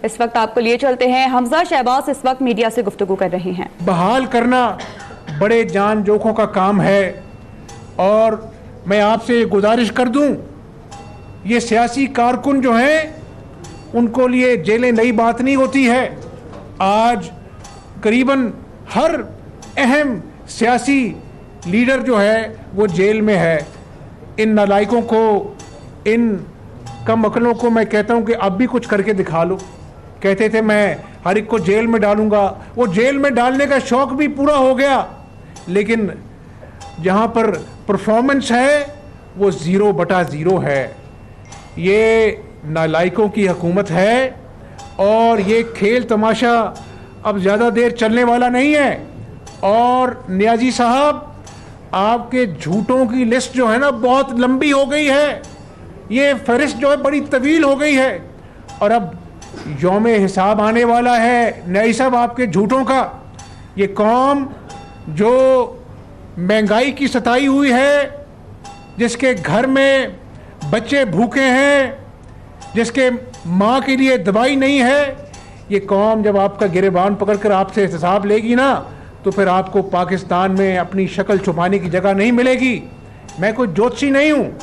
इस वक्त आपको लिए चलते हैं। हमजा शहबाज इस वक्त मीडिया से गुफ्तगू कर रहे हैं। बहाल करना बड़े जान जोखों का काम है और मैं आपसे गुजारिश कर दूं, ये सियासी कारकुन जो हैं उनको लिए जेलें नई बात नहीं होती है। आज करीबन हर अहम सियासी लीडर जो है वो जेल में है। इन नालायकों को, इन कम अकलों को मैं कहता हूं कि अब भी कुछ करके दिखा लो। कहते थे मैं हर एक को जेल में डालूंगा, वो जेल में डालने का शौक भी पूरा हो गया, लेकिन जहां पर परफॉर्मेंस है वो 0/0 है। ये नालायकों की हुकूमत है और ये खेल तमाशा अब ज़्यादा देर चलने वाला नहीं है। और नियाजी साहब, आपके झूठों की लिस्ट जो है ना बहुत लंबी हो गई है, ये फहरिस्त जो है बड़ी तवील हो गई है और अब यौमे हिसाब आने वाला है नियाजी साहब आपके झूठों का। ये कौम जो महंगाई की सताई हुई है, जिसके घर में बच्चे भूखे हैं, जिसके माँ के लिए दवाई नहीं है, ये कौम जब आपका गिरेबान पकड़कर आपसे हिसाब लेगी ना तो फिर आपको पाकिस्तान में अपनी शक्ल छुपाने की जगह नहीं मिलेगी। मैं कोई ज्योतिषी नहीं हूँ,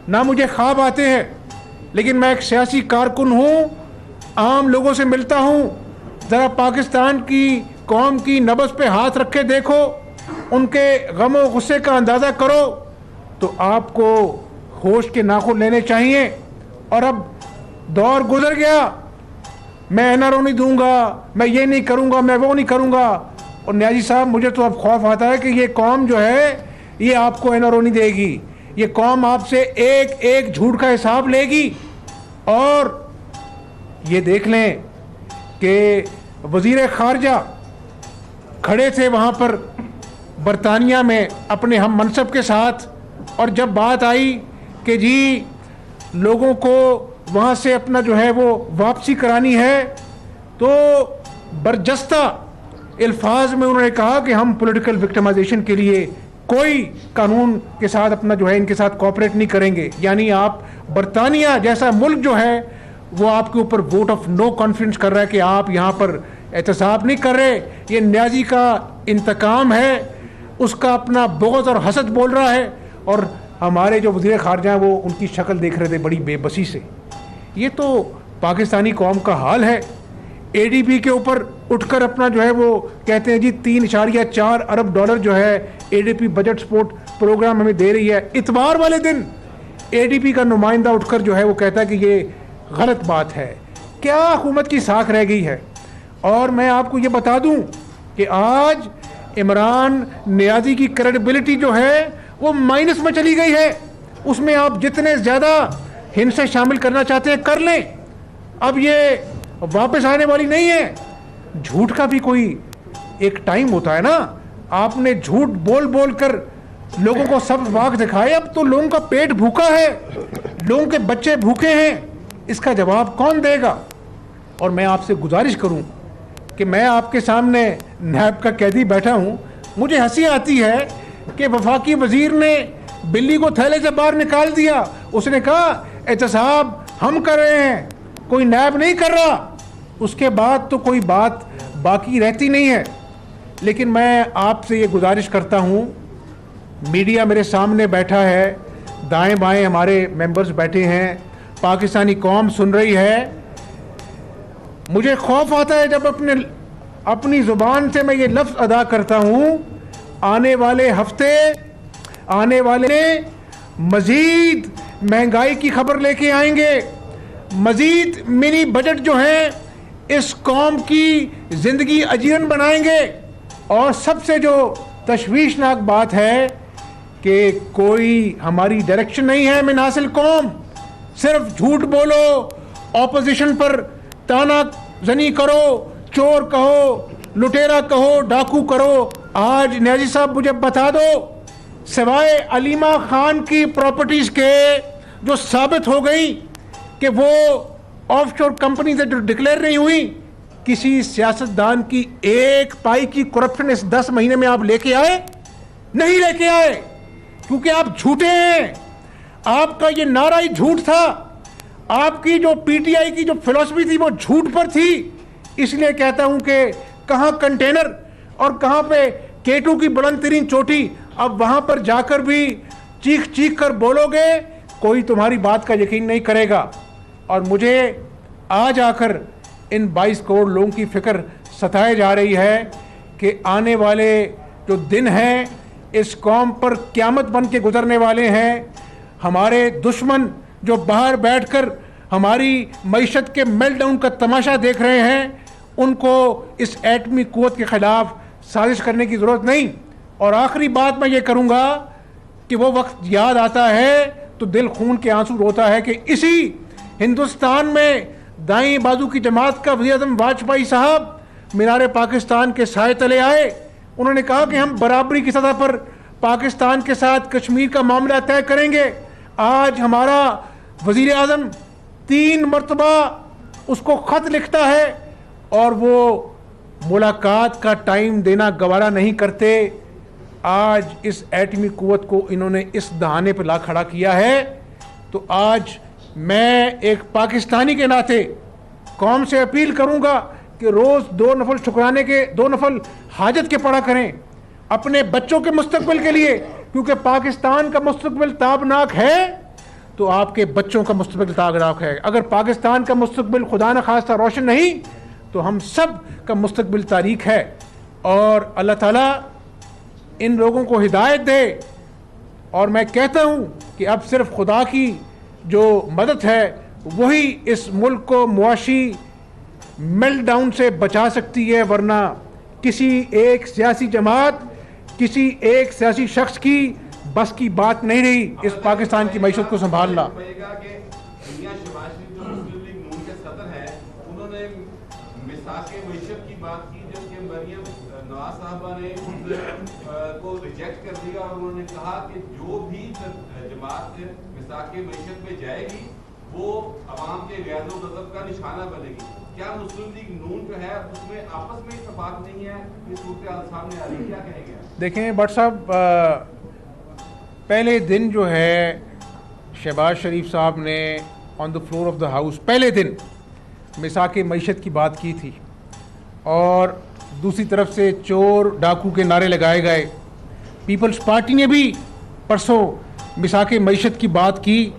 ना मुझे ख्वाब आते हैं, लेकिन मैं एक सियासी कारकुन हूँ, आम लोगों से मिलता हूँ। ज़रा पाकिस्तान की कौम की नब्ज़ पे हाथ रख के देखो, उनके गम और गुस्से का अंदाज़ा करो तो आपको होश के नाखून लेने चाहिए। और अब दौर गुजर गया, मैं एनआरओ नहीं दूंगा, मैं ये नहीं करूंगा, मैं वो नहीं करूंगा। और नियाजी साहब, मुझे तो अब खौफ आता है कि ये कौम जो है ये आपको एनआरओ नहीं देगी। ये कौम आपसे एक एक झूठ का हिसाब लेगी। और ये देख लें कि वज़ीर ख़ारजा खड़े थे वहाँ पर बरतानिया में अपने हम मनसब के साथ, और जब बात आई कि जी लोगों को वहाँ से अपना जो है वो वापसी करानी है, तो बरजस्ता अल्फाज में उन्होंने कहा कि हम पॉलिटिकल विक्टिमाइजेशन के लिए कोई कानून के साथ अपना जो है इनके साथ कोऑपरेट नहीं करेंगे। यानी आप बरतानिया जैसा मुल्क जो है वो आपके ऊपर वोट ऑफ नो कॉन्फिडेंस कर रहा है कि आप यहाँ पर एहतसाब नहीं कर रहे। ये नियाजी का इंतकाम है, उसका अपना बुग़्ज़ और हसद बोल रहा है। और हमारे जो वज़ीर ख़ारजा हैं वो उनकी शक्ल देख रहे थे बड़ी बेबसी से। ये तो पाकिस्तानी कौम का हाल है। एडीबी के ऊपर उठकर अपना जो है वो कहते हैं जी $3.4 अरब जो है एडीबी बजट सपोर्ट प्रोग्राम हमें दे रही है। इतवार वाले दिन एडीबी का नुमाइंदा उठकर जो है वो कहता है कि ये गलत बात है। क्या हुकूमत की साख रह गई है। और मैं आपको ये बता दूं कि आज इमरान नियाजी की क्रेडिबिलिटी जो है वो माइनस में चली गई है। उसमें आप जितने ज़्यादा हिंसा शामिल करना चाहते हैं कर लें, अब ये वापस आने वाली नहीं है। झूठ का भी कोई एक टाइम होता है ना। आपने झूठ बोल बोल कर लोगों को सब वाक दिखाए, अब तो लोगों का पेट भूखा है, लोगों के बच्चे भूखे हैं, इसका जवाब कौन देगा। और मैं आपसे गुजारिश करूं कि मैं आपके सामने नैब का कैदी बैठा हूं, मुझे हंसी आती है कि वफाकी वजीर ने बिल्ली को थैले से बाहर निकाल दिया। उसने कहा एहतसाब हम कर रहे हैं, कोई नैब नहीं कर रहा। उसके बाद तो कोई बात बाकी रहती नहीं है। लेकिन मैं आपसे ये गुजारिश करता हूँ, मीडिया मेरे सामने बैठा है, दाएं बाएं हमारे मेंबर्स बैठे हैं, पाकिस्तानी कौम सुन रही है। मुझे खौफ आता है जब अपनी ज़ुबान से मैं ये लफ्ज़ अदा करता हूँ, आने वाले हफ्ते आने वाले मज़ीद महंगाई की खबर लेके आएंगे, मज़ीद मिनी बजट जो है इस कौम की ज़िंदगी अजीरन बनाएंगे। और सबसे जो तशवीशनाक बात है कि कोई हमारी डायरेक्शन नहीं है। मिनासिल कौम सिर्फ झूठ बोलो, ऑपोजिशन पर ताना जनी करो, चोर कहो, लुटेरा कहो, डाकू करो। आज नियाजी साहब मुझे बता दो, सिवाय अलीमा खान की प्रॉपर्टीज के जो साबित हो गई कि वो ऑफशोर कंपनी से डिक्लेयर नहीं हुई, किसी सियासतदान की एक पाई की करप्शन इस 10 महीने में आप लेके आए? नहीं लेके आए, क्योंकि आप झूठे हैं। आपका ये नारा ही झूठ था। आपकी जो पीटीआई की जो फिलॉसफी थी वो झूठ पर थी। इसलिए कहता हूं कि कहां कंटेनर और कहां पे केटू की बुलंद तरीन चोटी, अब वहां पर जाकर भी चीख चीख कर बोलोगे, कोई तुम्हारी बात का यकीन नहीं करेगा। और मुझे आज आकर इन 22 करोड़ लोगों की फिक्र सताए जा रही है कि आने वाले जो दिन हैं इस कौम पर क़यामत बन के गुजरने वाले हैं। हमारे दुश्मन जो बाहर बैठकर हमारी मईशत के मेल्टडाउन का तमाशा देख रहे हैं, उनको इस एटमी क़ुव्वत के ख़िलाफ़ साजिश करने की ज़रूरत नहीं। और आखिरी बात मैं ये करूँगा कि वो वक्त याद आता है तो दिल खून के आंसू रोता है कि इसी हिंदुस्तान में दाईं बाजू की जमात का वज़ीर-ए-आज़म वाजपेयी साहब मीनार पाकिस्तान के साए तले आए। उन्होंने कहा कि हम बराबरी की सतह पर पाकिस्तान के साथ कश्मीर का मामला तय करेंगे। आज हमारा वज़ीर-ए-आज़म 3 मरतबा उसको ख़त लिखता है और वो मुलाकात का टाइम देना गवारा नहीं करते। आज इस एटमी क़ुव्वत को इन्होंने इस दहाने पर ला खड़ा किया है। तो आज मैं एक पाकिस्तानी के नाते कौम से अपील करूंगा कि रोज़ 2 नफल शुक्राने के 2 नफल हाजत के पढ़ा करें अपने बच्चों के मुस्तकबिल के लिए, क्योंकि पाकिस्तान का मुस्तकबिल ताबनाक है तो आपके बच्चों का मुस्तकबिल ताबनाक है। अगर पाकिस्तान का मुस्तकबिल खुदा न खास्ता रोशन नहीं तो हम सब का मुस्तकबिल तारीक है। और अल्लाह ताला इन लोगों को हिदायत दे। और मैं कहता हूँ कि अब सिर्फ खुदा की जो मदद है वही इस मुल्क को मुआशी मेल्टडाउन से बचा सकती है, वरना किसी एक सियासी जमात, किसी एक सियासी शख्स की बस की बात नहीं रही इस पाकिस्तान की मईशत को संभालना। को रिजेक्ट कर दिया और उन्होंने कहा कि जो भी जमात मिसाके मईशत में जाएगी वो अवाम के गैज़ो गज़ब का निशाना बनेगी। क्या मुस्लिम लीग नून जो है उसमें आपस में इत्तेफाक नहीं है? ये सूरत हाल सामने आ रही है, क्या कहेंगे? देखें भट्ट साहब, पहले दिन जो है शहबाज शरीफ साहब ने on the floor of the house पहले दिन मिसाके मईशत की बात की थी और दूसरी तरफ से चोर डाकू के नारे लगाए गए। पीपल्स पार्टी ने भी परसों मिसाके मईशत की बात की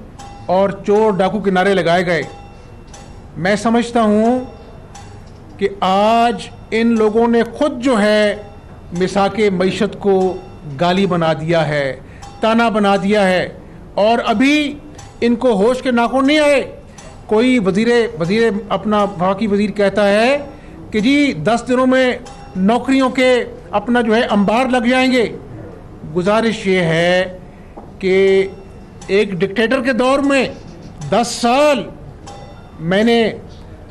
और चोर डाकू के नारे लगाए गए। मैं समझता हूँ कि आज इन लोगों ने खुद जो है मिसाके मईशत को गाली बना दिया है, ताना बना दिया है और अभी इनको होश के नाखून नहीं आए। कोई वज़ीर अपना वफाकी वज़ीर कहता है कि जी 10 दिनों में नौकरियों के अपना जो है अंबार लग जाएंगे। गुजारिश ये है कि एक डिक्टेटर के दौर में 10 साल मैंने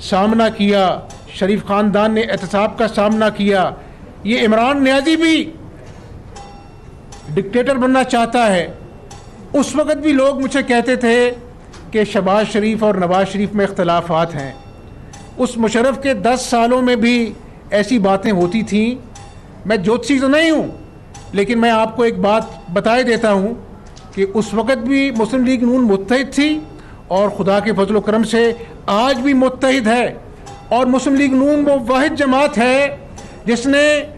सामना किया, शरीफ ख़ानदान ने एहतसाब का सामना किया। ये इमरान नियाज़ी भी डिक्टेटर बनना चाहता है। उस वक़्त भी लोग मुझे कहते थे कि शहबाज शरीफ और नवाज़ शरीफ में इख्तलाफात हैं। उस मुशर्रफ के 10 सालों में भी ऐसी बातें होती थीं। मैं ज्योतिषी तो नहीं हूँ, लेकिन मैं आपको एक बात बताए देता हूँ कि उस वक़्त भी मुस्लिम लीग नून मुत्तहिद थी और खुदा के फजल करम से आज भी मुत्तहिद है। और मुस्लिम लीग नून वो वाहिद जमात है जिसने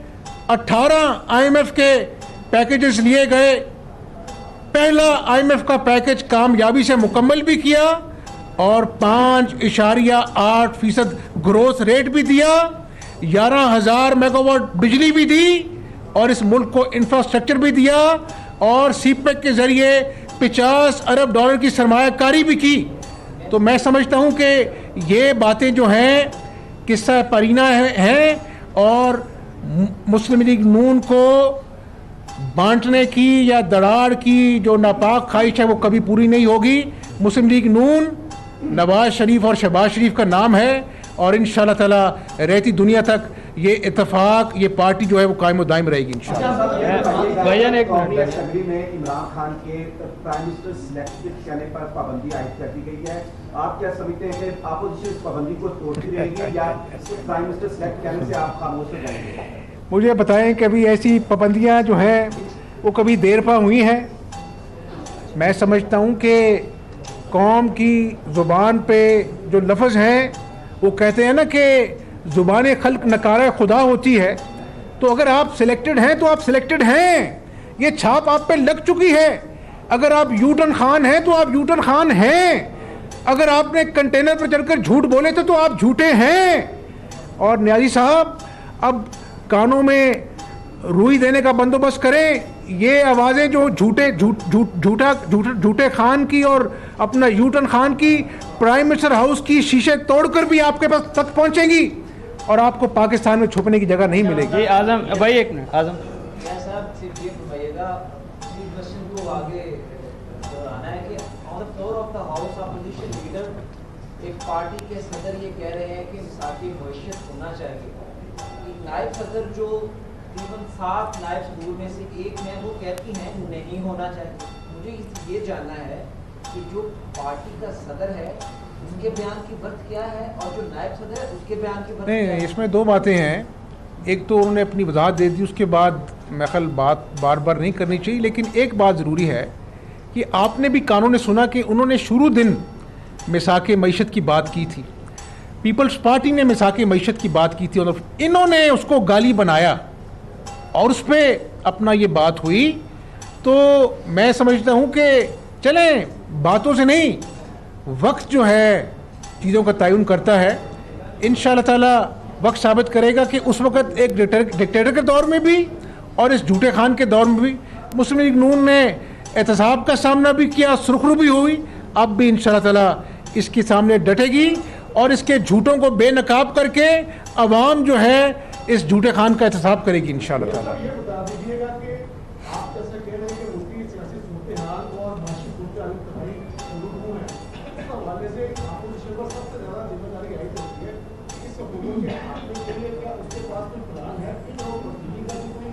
18 IMF के पैकेजेस लिए गए। पहला IMF का पैकेज कामयाबी से मुकम्मल भी किया और 5.8% ग्रोथ रेट भी दिया, 11,000 मेगावाट बिजली भी दी और इस मुल्क को इंफ्रास्ट्रक्चर भी दिया और सीपेक के ज़रिए 50 अरब डॉलर की सरमायाकारी भी की। तो मैं समझता हूँ कि ये बातें जो हैं किस्सा परीना हैं और मुस्लिम लीग नून को बांटने की या दरार की जो नापाक ख्वाहिश है वो कभी पूरी नहीं होगी। मुस्लिम लीग नून नवाज शरीफ और शहबाज शरीफ का नाम है और इंशाअल्लाह ताला रहती दुनिया तक ये इत्तेफाक, ये पार्टी जो है वो कायम दायम रहेगी इंशाअल्लाह। भैया ने एक मिनट असेंबली में इमरान खान के प्राइम मिनिस्टर सिलेक्ट करने पर पाबंदी आयद कर दी गई है। आप क्या समझते हैं कि अपोजिशन इस पाबंदी को तोड़ती रहेगी या प्राइम मिनिस्टर सिलेक्ट करने से आप खामोश हो जाएंगे? मुझे बताएं कि अभी ऐसी पाबंदियां जो हैं वो कभी देर पा हुई हैं। मैं समझता हूं कि कौम की ज़ुबान पे जो लफ्ज़ हैं, वो कहते हैं ना कि ज़ुबान खल्क नकारा खुदा होती है। तो अगर आप सिलेक्टेड हैं तो आप सिलेक्टेड हैं, ये छाप आप पे लग चुकी है। अगर आप यूटन खान हैं तो आप यूटन खान हैं। अगर आपने कंटेनर पर चढ़कर झूठ बोले थे तो आप झूठे हैं। और न्याजी साहब, अब कानों में रुई देने का बंदोबस्त करें। ये आवाज़ें जो झूठे खान की और अपना यूटन खान की प्राइम मिनिस्टर हाउस की शीशे तोड़कर भी आपके पास तक पहुंचेंगी और आपको पाकिस्तान में छुपने की जगह नहीं मिलेगी। आजम भाई, एक मिनट आजम साहब, सिर्फ ये फरमाइएगा, चीफ क्वेश्चन को आगे आना है कि on the floor of the house opposition leader एक पार्टी के सदर ये कह रहे हैं कि मिसाकी मईशत होना चाहिए। नायब सदर जो तकरीबन 7 नायब सदूर में से एक हैं, वो कहती हैं नहीं होना चाहिए। मुझे ये जानना है कि जो पार्टी का सदर है उसके बयान की वर्थ क्या है और जो नायब सदर है उसके बयान की वर्थ क्या है? इसमें दो बातें हैं। एक तो उन्होंने अपनी वजाहत दे दी, उसके बाद मैं ख्याल बात बार बार नहीं करनी चाहिए। लेकिन एक बात ज़रूरी है कि आपने भी कानों ने सुना कि उन्होंने शुरू दिन मिसाक मईशत की बात की थी। पीपल्स पार्टी ने मिसाक मईशत की बात की थी और इन्होंने उसको गाली बनाया और उस पर अपना ये बात हुई। तो मैं समझता हूँ कि चलें, बातों से नहीं, वक्त जो है चीज़ों का तयन करता है। इंशाअल्लाह ताला वक्त साबित करेगा कि उस वक़्त एक डिक्टेटर के दौर में भी और इस झूठे खान के दौर में भी मुस्लिम लीग नून ने एहतसाब का सामना भी किया, सुरखरू भी हुई। अब भी इंशाअल्लाह ताला इसके सामने डटेगी और इसके झूठों को बेनकाब करके अवाम जो है इस झूठे खान का एहतसाब करेगी इंशाअल्लाह ताला। ये बता दीजिएगा कि आप जैसे कह रहे हैं कि मुल्की सियासी सूरत-ए-हाल और माशी सूरत-ए-हाल में तबाही हुए हैं, इस हवाले से अपोजिशन पर सबसे ज़्यादा जिम्मेदारी यही होती है कि इस हुकूमत के हाथने के लिए क्या उसके पास कोई प्लान है कि जो तब्दीली का भी कोई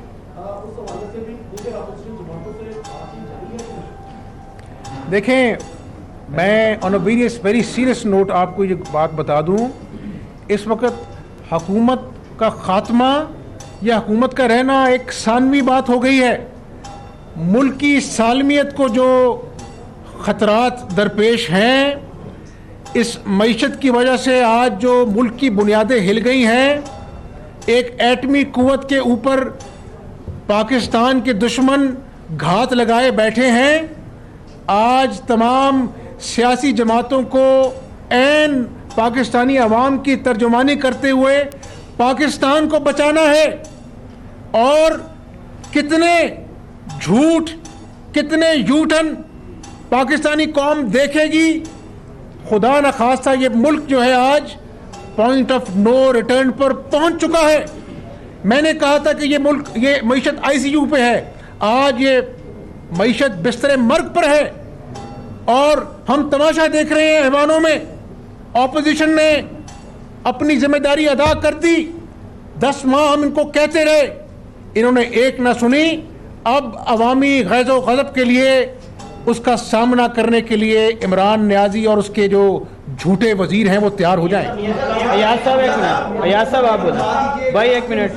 उस हवाले से भी मुझे अपोजिशन जमातों से बातचीत चली है कि नहीं? देखें, मैं on a very serious note आपको ये बात बता दूं, इस वक्त हुकूमत का ख़ात्मा या हुकूमत का रहना एक सानवी बात हो गई है। मुल्क की सालमियत को जो ख़तरात दरपेश हैं, इस मईशत की वजह से आज जो मुल्क की बुनियादें हिल गई हैं, एक एटमी कुव्वत के ऊपर पाकिस्तान के दुश्मन घात लगाए बैठे हैं। आज तमाम सियासी जमातों को ऐन पाकिस्तानी अवाम की तर्जुमानी करते हुए पाकिस्तान को बचाना है। और कितने झूठ, कितने यूटर्न पाकिस्तानी कौम देखेगी, खुदा न खास्ता ये मुल्क जो है आज पॉइंट ऑफ नो रिटर्न पर पहुंच चुका है। मैंने कहा था कि ये मुल्क, ये मईशत ICU पे है, आज ये मईशत बिस्तरे मर्ग पर है और हम तमाशा देख रहे हैं ऐवानों में। ऑपोजिशन ने अपनी जिम्मेदारी अदा कर दी। 10 माह हम इनको कहते रहे, इन्होंने एक ना सुनी। अब अवामी गैज़ो ग़ज़ब के लिए उसका सामना करने के लिए इमरान नियाज़ी और उसके जो झूठे वजीर हैं वो तैयार हो जाएं। अयाज साहब एक मिनट, अयाज साहब आप बोलें भाई, एक मिनट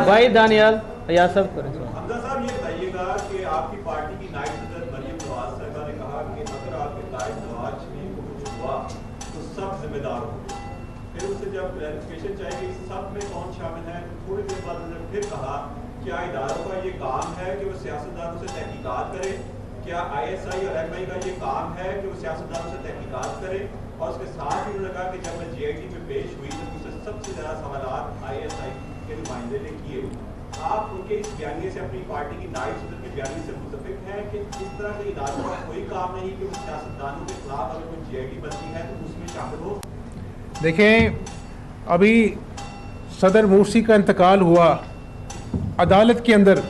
भाई दानियाल, अयाज साहब करें। हमजा साहब, ये बताइएगा कि आपकी पार्टी की नायब सदर मरियम नवाज साहिबा ने कहा कि अगर आपके नायब नवाज शरीफ को कुछ हुआ तो सब जिम्मेदार होंगे। फिर उससे जब क्लैरिफिकेशन चाहिए सब में कौन शामिल है, तो थोड़ी देर बाद उन्होंने फिर कहा क्या इदारों का ये काम है कि वो सियासतदानों से तहकीकात करें, क्या ISI और MI का ये काम है कि वो सियासतदानों से तहकीकात करें। और उसके साथ ही उन्होंने कहा कि जब मैं GIT में पेश हुई तो मुझसे सबसे ज़्यादा सवाल ISI के नुमाइंदे ने किए। आप उनके इस बयानी से अपनी पार्टी की नायब सदर के बयानी से मुतफिक हैं कि इस तरह के इदारों का कोई काम नहीं कि वो सियासतदानों के खिलाफ अगर कोई GIT बनती है तो उसमें शामिल हो? देखें, अभी सदर मुर्सी का इंतकाल हुआ, अदालत के अंदर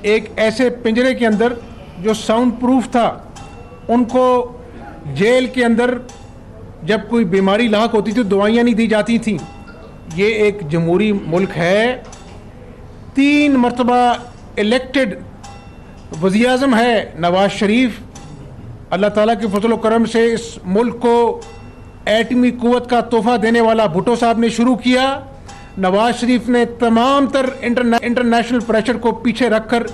एक ऐसे पिंजरे के अंदर जो साउंड प्रूफ था, उनको जेल के अंदर जब कोई बीमारी लाक होती थी दवाइयाँ नहीं दी जाती थीं। ये एक जमहूरी मुल्क है, 3 मरतबा इलेक्टेड वज़ीर आज़म है नवाज शरीफ। अल्लाह ताला के फजल व करम से इस मुल्क को एटमी कुव्वत का तोहफ़ा देने वाला भुट्टो साहब ने शुरू किया। नवाज शरीफ ने तमाम तर इंटरनेशनल प्रेशर को पीछे रखकर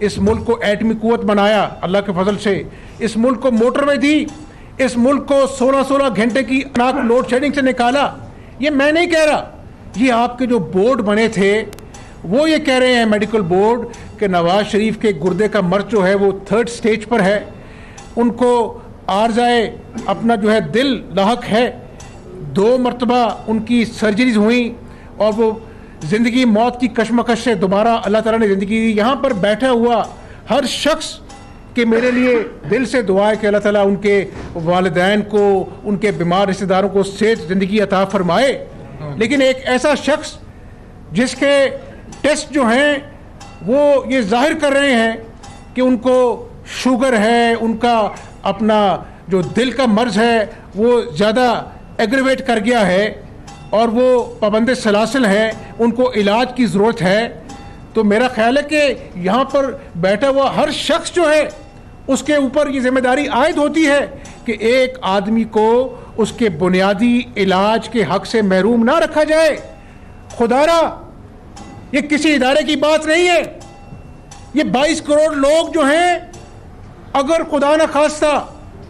इस मुल्क को एटमी कुव्वत बनाया। अल्लाह के फजल से इस मुल्क को मोटरवे दी, इस मुल्क को 16-16 घंटे की नाक लोड शेडिंग से निकाला, ये मैं नहीं कह रहा, ये आपके जो बोर्ड बने थे वो ये कह रहे हैं, मेडिकल बोर्ड, कि नवाज शरीफ के गुर्दे का मर्ज जो है वो 3rd स्टेज पर है, उनको आर्जाए अपना जो है दिल लाहक है, 2 मरतबा उनकी सर्जरीज हुई और वो ज़िंदगी मौत की कशमकश से दोबारा अल्लाह ताला ने ज़िंदगी दी। यहाँ पर बैठा हुआ हर शख्स कि मेरे लिए दिल से दुआ है कि अल्लाह ताला उनके वालिदैन को, उनके बीमार रिश्तेदारों को सेहत ज़िंदगी अता फरमाए। लेकिन एक ऐसा शख्स जिसके टेस्ट जो हैं वो ये जाहिर कर रहे हैं कि उनको शुगर है, उनका अपना जो दिल का मर्ज है वो ज़्यादा एग्रीवेट कर गया है और वो पाबंद सलासिल हैं, उनको इलाज की ज़रूरत है, तो मेरा ख्याल है कि यहाँ पर बैठा हुआ हर शख्स जो है उसके ऊपर ये जिम्मेदारी आयद होती है कि एक आदमी को उसके बुनियादी इलाज के हक से महरूम ना रखा जाए। खुदारा ये किसी इदारे की बात नहीं है, ये 22 करोड़ लोग जो हैं, अगर खुदा न खास्ता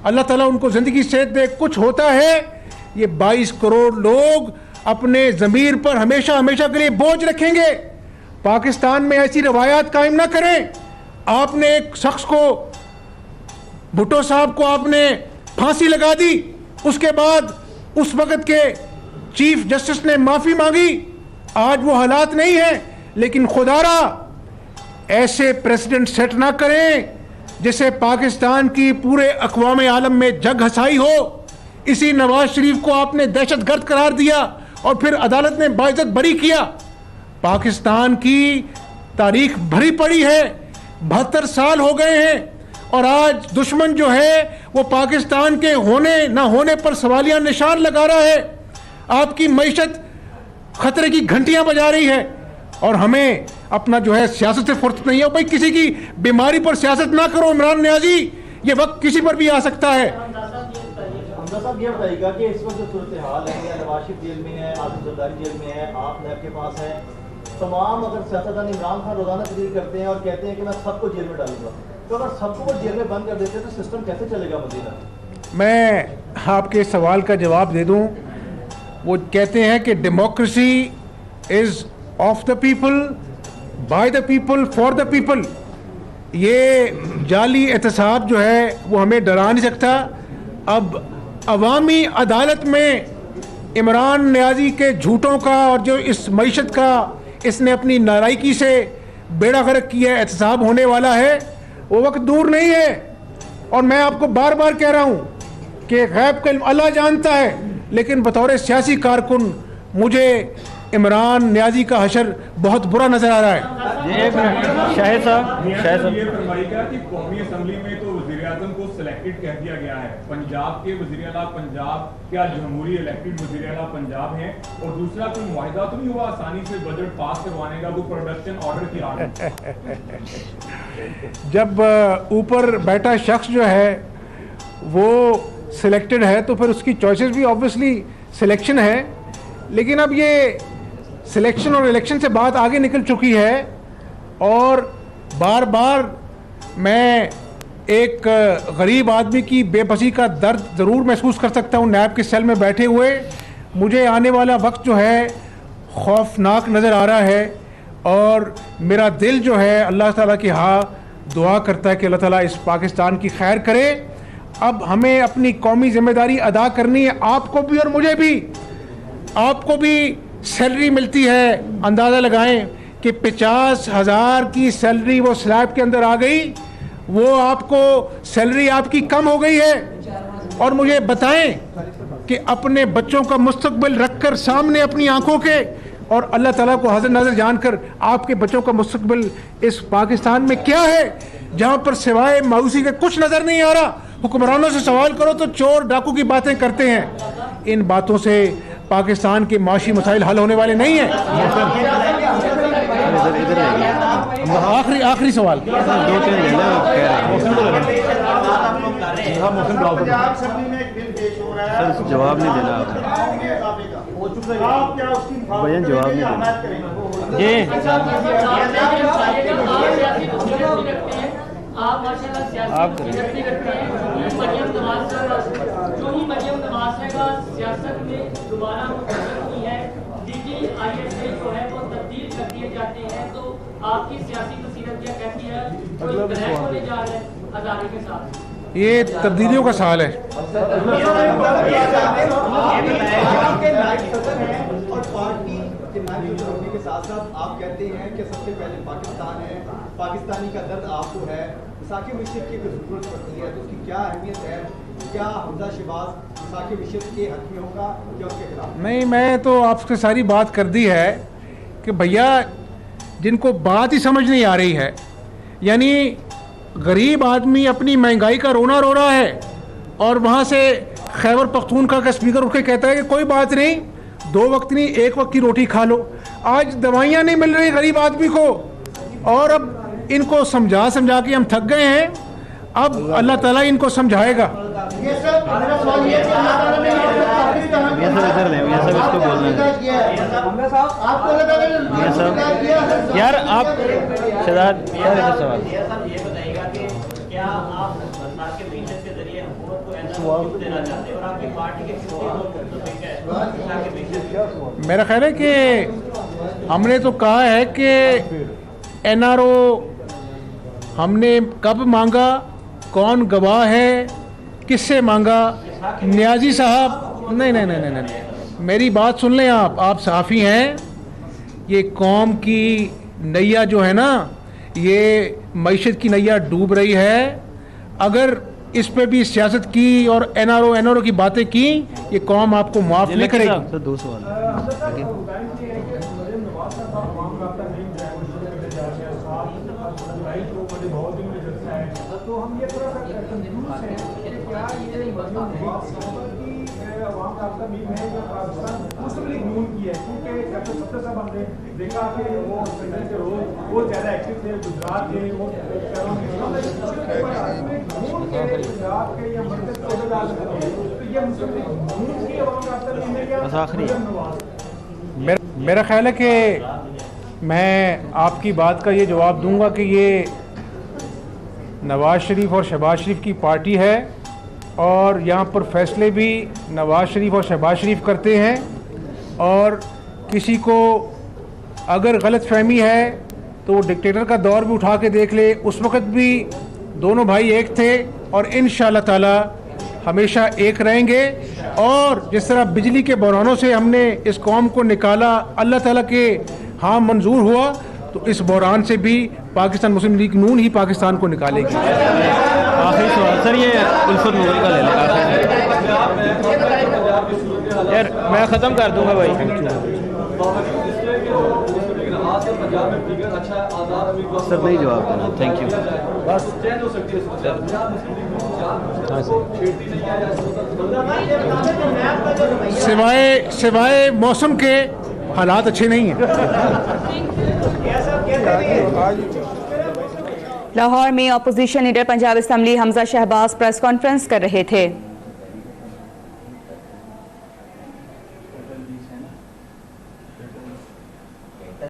अल्लाह ताला उनको ज़िंदगी सेहत दे, कुछ होता है, ये 22 करोड़ लोग अपने ज़मीर पर हमेशा हमेशा के लिए बोझ रखेंगे। पाकिस्तान में ऐसी रवायात कायम ना करें। आपने एक शख्स को, भुट्टो साहब को आपने फांसी लगा दी, उसके बाद उस वक़्त के चीफ जस्टिस ने माफ़ी मांगी, आज वो हालात नहीं है। लेकिन खुदारा ऐसे प्रेसिडेंट सेट ना करें जिसे पाकिस्तान की पूरे अक़वाम आलम में जग हसाई हो। इसी नवाज शरीफ को आपने दहशतगर्द करार दिया और फिर अदालत ने बाइज्जत बरी किया। पाकिस्तान की तारीख भरी पड़ी है, 72 साल हो गए हैं और आज दुश्मन जो है वो पाकिस्तान के होने ना होने पर सवालिया निशान लगा रहा है। आपकी मईशत खतरे की घंटियां बजा रही है और हमें अपना जो है सियासत से फुर्सत नहीं है। भाई किसी की बीमारी पर सियासत ना करो इमरान नियाजी, ये वक्त किसी पर भी आ सकता है। हमजा साहब ये बताइएगा कि इस वक्त जो सूरत हाल है, नवाज शरीफ जेल में है, आसिफ जरदारी जेल में है, आप नैब के पास हैं, तमाम अगर सियासतदान इमरान खान रोजाना तकरीर करते हैं और कहते हैं कि मैं सबको जेल में डालूंगा, तो अगर सबको जेल में बंद कर देते हैं तो सिस्टम कैसे चलेगा मदीना? मैं आपके सवाल का जवाब दे दूं। वो कहते हैं कि democracy is of the people, by the people, for the people. ये जाली एहतसाब जो है वो हमें डरा नहीं सकता। अब अवामी अदालत में इमरान नियाज़ी के झूठों का और जो इस मईशत का इसने अपनी नालायकी से बेड़ा गर्क किया है, एहतसाब होने वाला है, वो वक्त दूर नहीं है। और मैं आपको बार बार कह रहा हूँ कि गैब का इल्म अल्लाह जानता है, लेकिन बतौर सियासी कारकुन मुझे इमरान नियाज़ी का हशर बहुत बुरा नजर आ रहा है। एक मिनट शाहिद साहब, ये फरमाइएगा कि कौमी असम्बली में तो वज़ीर आज़म को सिलेक्टेड कह दिया गया है, पंजाब के वज़ीर आला पंजाब क्या जमहूरी इलेक्टेड वज़ीर आला पंजाब हैं, और दूसरा कोई मुआहिदा तो नहीं हुआ आसानी से बजट पास करवाने का, वो प्रोडक्शन ऑर्डर की आड़ जब ऊपर बैठा शख्स जो है वो सिलेक्टेड है तो फिर उसकी चॉइसेस भी ऑब्वियसली सिलेक्शन है। लेकिन अब ये सिलेक्शन और इलेक्शन से बात आगे निकल चुकी है और बार बार मैं एक गरीब आदमी की बेबसी का दर्द ज़रूर महसूस कर सकता हूँ नैब के सेल में बैठे हुए। मुझे आने वाला वक्त जो है खौफनाक नज़र आ रहा है और मेरा दिल जो है अल्लाह ताला की दुआ करता है कि अल्लाह ताला इस पाकिस्तान की खैर करे। अब हमें अपनी कौमी जिम्मेदारी अदा करनी है, आपको भी और मुझे भी। आपको भी सैलरी मिलती है, अंदाज़ा लगाएं कि 50,000 की सैलरी वो स्लैब के अंदर आ गई, वो आपको सैलरी आपकी कम हो गई है। और मुझे बताएं कि अपने बच्चों का मुस्तकबिल रखकर सामने अपनी आंखों के और अल्लाह ताला को हाजिर नाज़िर जानकर आपके बच्चों का मुस्तकबिल इस पाकिस्तान में क्या है जहां पर सिवाय मायूसी के कुछ नज़र नहीं आ रहा। हुक्मरानों से सवाल करो तो चोर डाकू की बातें करते हैं। इन बातों से पाकिस्तान के माशी मसाइल हल होने वाले नहीं हैं। आखिरी सवाल, जवाब नहीं देना भैया, जवाब नहीं देना। आप माशाल्लाह सियासत करते हैं जो ही मरियम नवाज का सियासत में दोबारा मुंतखब है DGIS जो है वो तब्दील कर दिए जाते हैं, तो आपकी सियासी बसीरत क्या कहती है? कोई ग्रह होने जा रहा है हजारे के साथ? ये तब्दीलियों का साल है। और पार्टी के नायब होने के साथ साथ आप कहते हैं कि सबसे पहले पाकिस्तान है, पाकिस्तानी का दर्द आपको है, विसाखी मिशन की जरूरत पड़ती है, तो उसकी क्या अहमियत है? क्या हमजा शहबाज विसाखी मिशन के हक में होगा या उसके खिलाफ? नहीं, मैं तो आपसे सारी बात कर दी है कि भैया जिनको बात ही समझ नहीं आ रही है, यानी गरीब आदमी अपनी महंगाई का रोना रो रहा है और वहाँ से खैबर पख्तूनख्वा का स्पीकर उठ के कहता है कि कोई बात नहीं, 2 वक्त नहीं 1 वक्त की रोटी खा लो। आज दवाइयाँ नहीं मिल रही गरीब आदमी को, और अब इनको समझा समझा के हम थक गए हैं। अब अल्लाह ताला इनको समझाएगा। यार आप शहजाद सवाल क्या आप सरकार के मिशन के जरिए हुकूमत को ऐसा सपोर्ट देना चाहते हैं और आपकी पार्टी के कितने मेरा ख्याल है कि हमने तो कहा है कि NRO हमने कब मांगा, कौन गवाह है, किससे मांगा? न्याजी साहब, नहीं, मेरी बात सुन लें आप सहाफ़ी हैं। ये कौम की नैया जो है ना, ये मईशत की नैया डूब रही है। अगर इस पे भी सियासत की और NRO की बातें की, ये कौम आपको माफ़ नहीं करेगी। दो सवाल तो हम ये थोड़ा सा कंफ्यूज हैं कि क्या ये अवाम राब्ता मीम है या पाकिस्तान मुस्लिम लीग नून की है? क्योंकि कैप्टन सत्तर साहब हमने देखा कि वो संगठन के रोज वो ज़्यादा एक्टिव थे, गुजरात के वो नून के पंजाब के या मरकज के उहदेदार थे, तो ये मुस्लिम लीग नून की अवाम राब्ता मीम है या मेरा ख्याल है कि मैं आपकी बात का ये जवाब दूंगा कि ये नवाज़ शरीफ और शहबाज शरीफ की पार्टी है और यहाँ पर फैसले भी नवाज़ शरीफ और शहबाज शरीफ करते हैं। और किसी को अगर गलत फहमी है तो वो डिक्टेटर का दौर भी उठा के देख ले, उस वक़्त भी दोनों भाई एक थे और इंशाअल्लाह ताला हमेशा एक रहेंगे। और जिस तरह बिजली के बहरानों से हमने इस कौम को निकाला, अल्लाह ताला के हाँ मंजूर हुआ, तो इस बहरान से भी पाकिस्तान मुस्लिम लीग नून ही पाकिस्तान को निकालेगी। आखिरी सवाल सर, ये उल्फत नूरी का ले लें यार, मैं ख़त्म कर दूंगा भाई। सर नहीं जवाब देना, थैंक यू। सिवाय मौसम के हालात अच्छे नहीं हैं। लाहौर में opposition leader Punjab assembly Hamza Shahbaz press conference कर रहे थे।